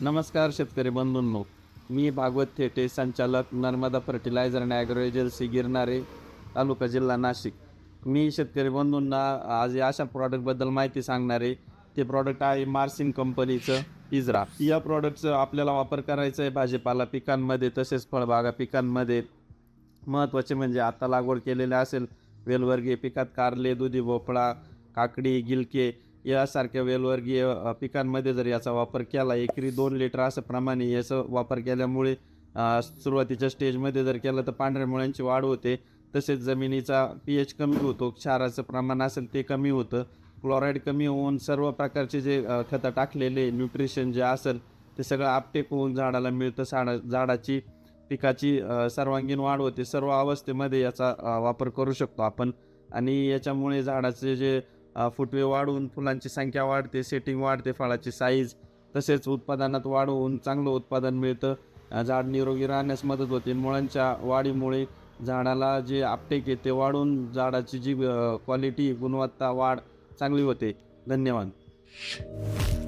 नमस्कार शेतकरी बंधूंनो, मी भागवत थेटे, संचालक Narmada fertiliser and agro agency Girnare, taluka जिल्हा नाशिक. मी शेतकरी बंधूंना आज या अशा प्रॉडक्टबद्दल माहिती सांगणार आहे. ते प्रॉडक्ट आहे मार्सिन कंपनीचं इज्रा. या प्रॉडक्टचं आपल्याला वापर करायचा आहे भाजीपाला पिकांमध्ये तसेच फळबागा पिकांमध्ये. महत्त्वाचे म्हणजे आता लागवड केलेल्या असेल वेलवर्गीय पिकात कारले, दुधी भोपळा, काकडी, गिलके यासारख्या वेलवर्गीय पिकांमध्ये जर याचा वापर केला एकरी 2 लिटर असं प्रमाणे याचा वापर केल्यामुळे सुरुवातीच्या स्टेजमध्ये जर केलं तर पांढऱ्या मुळ्यांची वाढ होते. तसेच जमिनीचा pH कमी होतो, क्षाराचं प्रमाण असेल ते कमी होतं, क्लोराईड कमी होऊन सर्व प्रकारचे जे खतं टाकलेले न्यूट्रिशन जे असेल ते सगळं आपटेक होऊन झाडाला मिळतं. झाडाची पिकाची सर्वांगीण वाढ होते. सर्व अवस्थेमध्ये याचा वापर करू शकतो आपण आणि याच्यामुळे झाडाचे जे फुटवे वाढून फुलांची संख्या वाढते, सेटिंग वाढते, फळाची साईज तसेच उत्पादनात वाढ होऊन चांगलं उत्पादन मिळतं. झाड निरोगी राहण्यास मदत होते. मुळांच्या वाढीमुळे झाडाला जे आपटेक आहे ते वाढून झाडाची जी क्वालिटी गुणवत्ता वाढ चांगली होते. धन्यवाद.